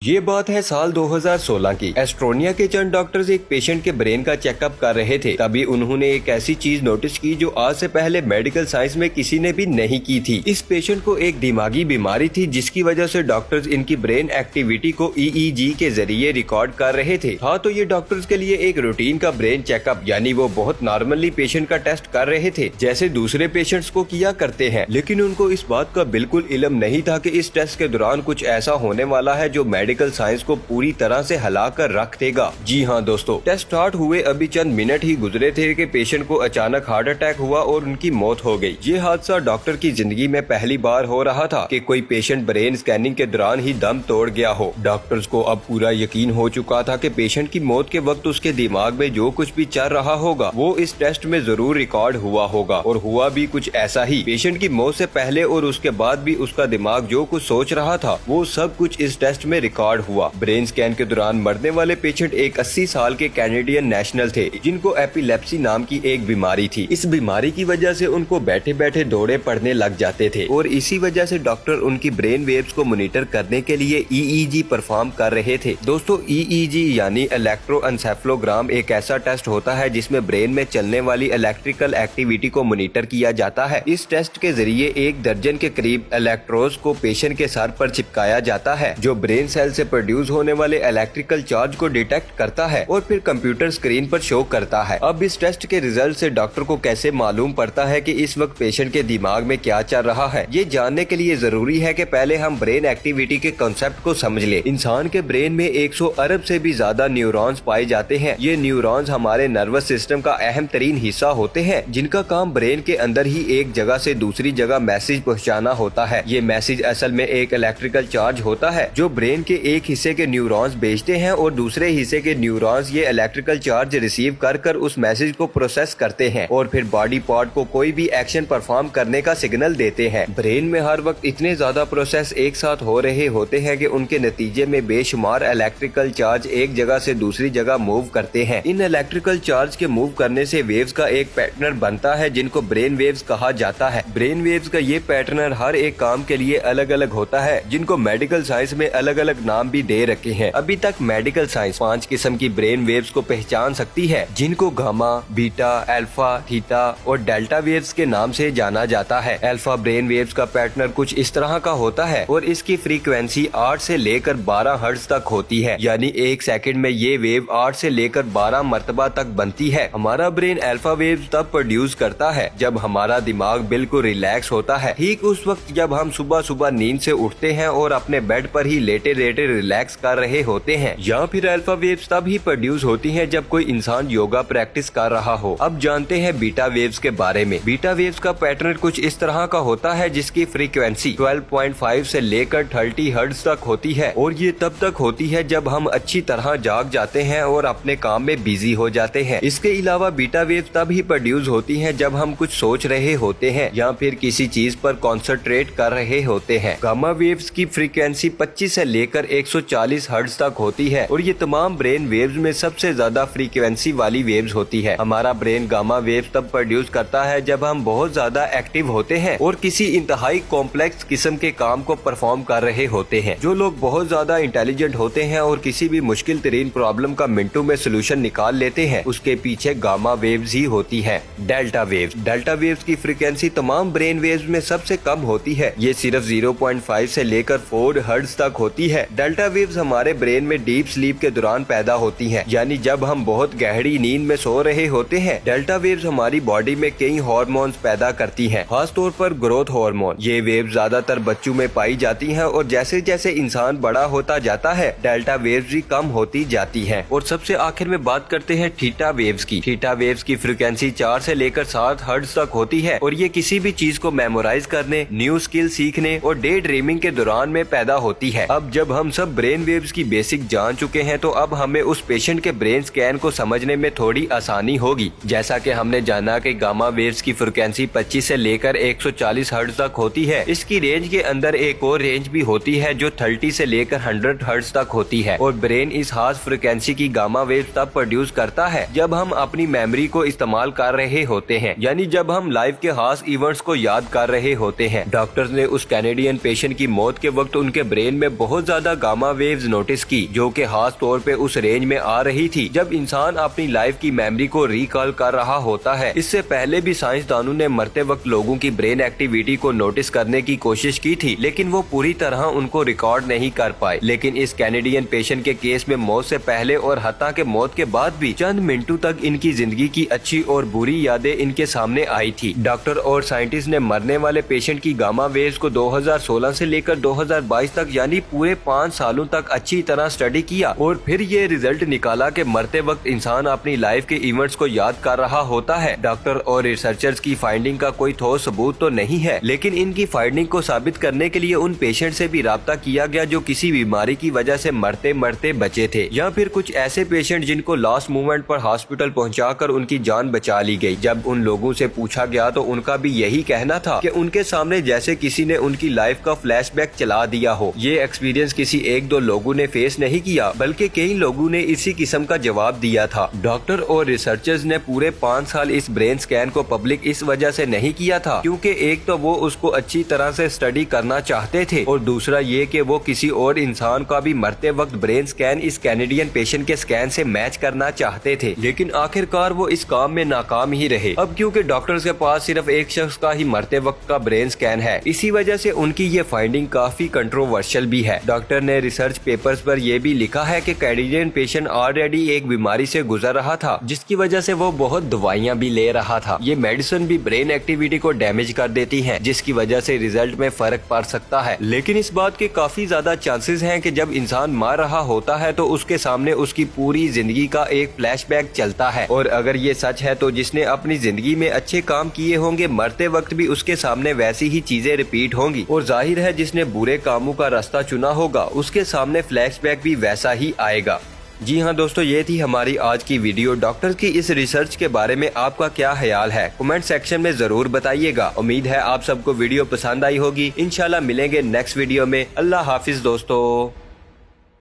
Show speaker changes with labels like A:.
A: ये बात है साल 2016 की। एस्टोनिया के चंद डॉक्टर्स एक पेशेंट के ब्रेन का चेकअप कर रहे थे। तभी उन्होंने एक ऐसी चीज नोटिस की जो आज से पहले मेडिकल साइंस में किसी ने भी नहीं की थी। इस पेशेंट को एक दिमागी बीमारी थी जिसकी वजह से डॉक्टर्स इनकी ब्रेन एक्टिविटी को EEG के जरिए रिकॉर्ड कर रहे थे। हाँ, तो ये डॉक्टर्स के लिए एक रूटीन का ब्रेन चेकअप, यानी वो बहुत नॉर्मली पेशेंट का टेस्ट कर रहे थे जैसे दूसरे पेशेंट्स को किया करते हैं। लेकिन उनको इस बात का बिल्कुल इल्म नहीं था कि इस टेस्ट के दौरान कुछ ऐसा होने वाला है जो मेडिकल साइंस को पूरी तरह से हिला कर रख देगा। जी हाँ दोस्तों, टेस्ट स्टार्ट हुए अभी चंद मिनट ही गुजरे थे कि पेशेंट को अचानक हार्ट अटैक हुआ और उनकी मौत हो गई। ये हादसा डॉक्टर की जिंदगी में पहली बार हो रहा था कि कोई पेशेंट ब्रेन स्कैनिंग के दौरान ही दम तोड़ गया हो। डॉक्टर्स को अब पूरा यकीन हो चुका था कि पेशेंट की मौत के वक्त उसके दिमाग में जो कुछ भी चल रहा होगा वो इस टेस्ट में जरूर रिकॉर्ड हुआ होगा। और हुआ भी कुछ ऐसा ही। पेशेंट की मौत से पहले और उसके बाद भी उसका दिमाग जो कुछ सोच रहा था वो सब कुछ इस टेस्ट में रिकॉर्ड हुआ। ब्रेन स्कैन के दौरान मरने वाले पेशेंट एक 80 साल के कैनेडियन नेशनल थे जिनको एपिलेप्सी नाम की एक बीमारी थी। इस बीमारी की वजह से उनको बैठे बैठे दौड़े पड़ने लग जाते थे और इसी वजह से डॉक्टर उनकी ब्रेन वेव्स को मॉनिटर करने के लिए EEG परफॉर्म कर रहे थे। दोस्तों, EEG यानी इलेक्ट्रोएन्सेफेलोग्राम एक ऐसा टेस्ट होता है जिसमें ब्रेन में चलने वाली इलेक्ट्रिकल एक्टिविटी को मॉनिटर किया जाता है। इस टेस्ट के जरिए 1 दर्जन के करीब इलेक्ट्रोड्स को पेशेंट के सर पर चिपकाया जाता है जो ब्रेन सेल से प्रोड्यूस होने वाले इलेक्ट्रिकल चार्ज को डिटेक्ट करता है और फिर कंप्यूटर स्क्रीन पर शो करता है। अब इस टेस्ट के रिजल्ट से डॉक्टर को कैसे मालूम पड़ता है कि इस वक्त पेशेंट के दिमाग में क्या चल रहा है? ये जानने के लिए जरूरी है कि पहले हम ब्रेन एक्टिविटी के कॉन्सेप्ट को समझ ले। इंसान के ब्रेन में 100 अरब से भी ज्यादा न्यूरॉन्स पाए जाते हैं। ये न्यूरॉन्स हमारे नर्वस सिस्टम का अहम तरीन हिस्सा होते हैं जिनका काम ब्रेन के अंदर ही एक जगह से दूसरी जगह मैसेज पहुँचाना होता है। ये मैसेज असल में एक इलेक्ट्रिकल चार्ज होता है जो ब्रेन के एक हिस्से के न्यूरॉन्स भेजते हैं और दूसरे हिस्से के न्यूरॉन्स ये इलेक्ट्रिकल चार्ज रिसीव कर उस मैसेज को प्रोसेस करते हैं और फिर बॉडी पार्ट को कोई भी एक्शन परफॉर्म करने का सिग्नल देते हैं। ब्रेन में हर वक्त इतने ज्यादा प्रोसेस एक साथ हो रहे होते हैं कि उनके नतीजे में बेशुमार इलेक्ट्रिकल चार्ज एक जगह से दूसरी जगह मूव करते हैं। इन इलेक्ट्रिकल चार्ज के मूव करने से वेव्स का एक पैटर्न बनता है जिनको ब्रेन वेव्स कहा जाता है। ब्रेन वेव्स का ये पैटर्न हर एक काम के लिए अलग अलग होता है जिनको मेडिकल साइंस में अलग अलग नाम भी दे रखे हैं। अभी तक मेडिकल साइंस 5 किस्म की ब्रेन वेव्स को पहचान सकती है जिनको गामा, बीटा, अल्फा, थीटा और डेल्टा वेव्स के नाम से जाना जाता है। अल्फा ब्रेन वेव्स का पैटर्न कुछ इस तरह का होता है और इसकी फ्रीक्वेंसी 8 से लेकर 12 हर्ट्ज तक होती है, यानी 1 सेकंड में ये वेव 8 से लेकर 12 मरतबा तक बनती है। हमारा ब्रेन अल्फा वेव्स तब प्रोड्यूस करता है जब हमारा दिमाग बिल्कुल रिलैक्स होता है। ठीक उस वक्त जब हम सुबह सुबह नींद से उठते हैं और अपने बेड पर ही लेटे लेटे रिलैक्स कर रहे होते हैं। या फिर अल्फा वेव्स तब ही प्रोड्यूस होती हैं जब कोई इंसान योगा प्रैक्टिस कर रहा हो। अब जानते हैं बीटा वेव्स के बारे में। बीटा वेव्स का पैटर्न कुछ इस तरह का होता है जिसकी फ्रीक्वेंसी 12.5 से लेकर 30 हर्ट्ज तक होती है और ये तब तक होती है जब हम अच्छी तरह जाग जाते हैं और अपने काम में बिजी हो जाते हैं। इसके अलावा बीटा वेव्स तब ही प्रोड्यूस होती हैं जब हम कुछ सोच रहे होते हैं या फिर किसी चीज पर कॉन्सेंट्रेट कर रहे होते हैं। गामा वेव्स की फ्रीक्वेंसी 25 से लेकर 140 हर्ट्ज तक होती है और ये तमाम ब्रेन वेव्स में सबसे ज्यादा फ्रीक्वेंसी वाली वेव्स होती है। हमारा ब्रेन गामा वेव्स तब प्रोड्यूस करता है जब हम बहुत ज्यादा एक्टिव होते हैं और किसी इंतहाई कॉम्प्लेक्स किस्म के काम को परफॉर्म कर रहे होते हैं। जो लोग बहुत ज्यादा इंटेलिजेंट होते हैं और किसी भी मुश्किल तरीन प्रॉब्लम का मिनटों में सोल्यूशन निकाल लेते हैं, उसके पीछे गामा वेव्स ही होती है। Delta waves. डेल्टा वेव्स की फ्रीक्वेंसी तमाम ब्रेन वेव्स में सबसे कम होती है। ये सिर्फ 0.5 से लेकर 4 हर्ट्ज तक होती है। डेल्टा वेव्स हमारे ब्रेन में डीप स्लीप के दौरान पैदा होती हैं, यानी जब हम बहुत गहरी नींद में सो रहे होते हैं। डेल्टा वेव्स हमारी बॉडी में कई हार्मोन्स पैदा करती हैं, खास तौर पर ग्रोथ हार्मोन। ये वेव्स ज्यादातर बच्चों में पाई जाती हैं और जैसे जैसे इंसान बड़ा होता जाता है डेल्टा वेव्स भी कम होती जाती हैं। और सबसे आखिर में बात करते हैं थीटा वेव्स की। थीटा वेव्स की फ्रीक्वेंसी 4 से लेकर 7 हर्ट्ज तक होती है और ये किसी भी चीज को मेमोराइज करने, न्यू स्किल सीखने और डे ड्रीमिंग के दौरान में पैदा होती है। अब जब हम सब ब्रेन वेव्स की बेसिक जान चुके हैं तो अब हमें उस पेशेंट के ब्रेन स्कैन को समझने में थोड़ी आसानी होगी। जैसा कि हमने जाना कि गामा वेव्स की फ्रीक्वेंसी 25 से लेकर 140 हर्ट्ज तक होती है। इसकी रेंज के अंदर एक और रेंज भी होती है जो 30 से लेकर 100 हर्ट्ज तक होती है और ब्रेन इस खास फ्रीक्वेंसी की गामा वेव्स तब प्रोड्यूस करता है जब हम अपनी मेमोरी को इस्तेमाल कर रहे होते हैं, यानी जब हम लाइफ के खास इवेंट्स को याद कर रहे होते हैं। डॉक्टर्स ने उस कैनेडियन पेशेंट की मौत के वक्त उनके ब्रेन में बहुत ज्यादा ज्यादा गामा वेव्स नोटिस की, जो कि खास तौर पे उस रेंज में आ रही थी जब इंसान अपनी लाइफ की मेमोरी को रिकॉल कर रहा होता है। इससे पहले भी साइंसदानों ने मरते वक्त लोगों की ब्रेन एक्टिविटी को नोटिस करने की कोशिश की थी, लेकिन वो पूरी तरह उनको रिकॉर्ड नहीं कर पाए। लेकिन इस कैनेडियन पेशेंट के केस में मौत से पहले और हत्ता के मौत के बाद भी चंद मिनटों तक इनकी जिंदगी की अच्छी और बुरी यादें इनके सामने आई थी। डॉक्टर और साइंटिस्ट ने मरने वाले पेशेंट की गामा वेव्स को 2016 से लेकर 2022 तक यानी पूरे 5 सालों तक अच्छी तरह स्टडी किया और फिर ये रिजल्ट निकाला कि मरते वक्त इंसान अपनी लाइफ के इवेंट्स को याद कर रहा होता है। डॉक्टर और रिसर्चर्स की फाइंडिंग का कोई ठोस सबूत तो नहीं है, लेकिन इनकी फाइंडिंग को साबित करने के लिए उन पेशेंट से भी राब्ता किया गया जो किसी बीमारी की वजह से मरते मरते बचे थे, या फिर कुछ ऐसे पेशेंट जिनको लास्ट मोमेंट पर हॉस्पिटल पहुंचाकर उनकी जान बचा ली गई। जब उन लोगों से पूछा गया तो उनका भी यही कहना था कि उनके सामने जैसे किसी ने उनकी लाइफ का फ्लैशबैक चला दिया हो। ये एक्सपीरियंस किसी एक दो लोगों ने फेस नहीं किया, बल्कि कई लोगों ने इसी किस्म का जवाब दिया था। डॉक्टर और रिसर्चर्स ने पूरे 5 साल इस ब्रेन स्कैन को पब्लिक इस वजह से नहीं किया था क्योंकि एक तो वो उसको अच्छी तरह से स्टडी करना चाहते थे और दूसरा ये कि वो किसी और इंसान का भी मरते वक्त ब्रेन स्कैन इस कैनेडियन पेशेंट के स्कैन से मैच करना चाहते थे। लेकिन आखिरकार वो इस काम में नाकाम ही रहे। अब क्योंकि डॉक्टर्स के पास सिर्फ एक शख्स का ही मरते वक्त का ब्रेन स्कैन है, इसी वजह से उनकी ये फाइंडिंग काफी कंट्रोवर्शियल भी है। डॉक्टर ने रिसर्च पेपर्स पर यह भी लिखा है कि कैनेडियन पेशेंट ऑलरेडी एक बीमारी से गुजर रहा था जिसकी वजह से वो बहुत दवाइयाँ भी ले रहा था। ये मेडिसिन भी ब्रेन एक्टिविटी को डैमेज कर देती है, जिसकी वजह से रिजल्ट में फर्क पड़ सकता है। लेकिन इस बात के काफी ज्यादा चांसेस हैं कि जब इंसान मर रहा होता है तो उसके सामने उसकी पूरी जिंदगी का एक फ्लैशबैक चलता है, और अगर ये सच है तो जिसने अपनी जिंदगी में अच्छे काम किए होंगे मरते वक्त भी उसके सामने वैसी ही चीजें रिपीट होंगी, और जाहिर है जिसने बुरे कामों का रास्ता चुना होगा उसके सामने फ्लैशबैक भी वैसा ही आएगा। जी हाँ दोस्तों, ये थी हमारी आज की वीडियो। डॉक्टर की इस रिसर्च के बारे में आपका क्या ख्याल है, कमेंट सेक्शन में जरूर बताइएगा। उम्मीद है आप सबको वीडियो पसंद आई होगी। इंशाल्लाह मिलेंगे नेक्स्ट वीडियो में। अल्लाह हाफिज दोस्तों।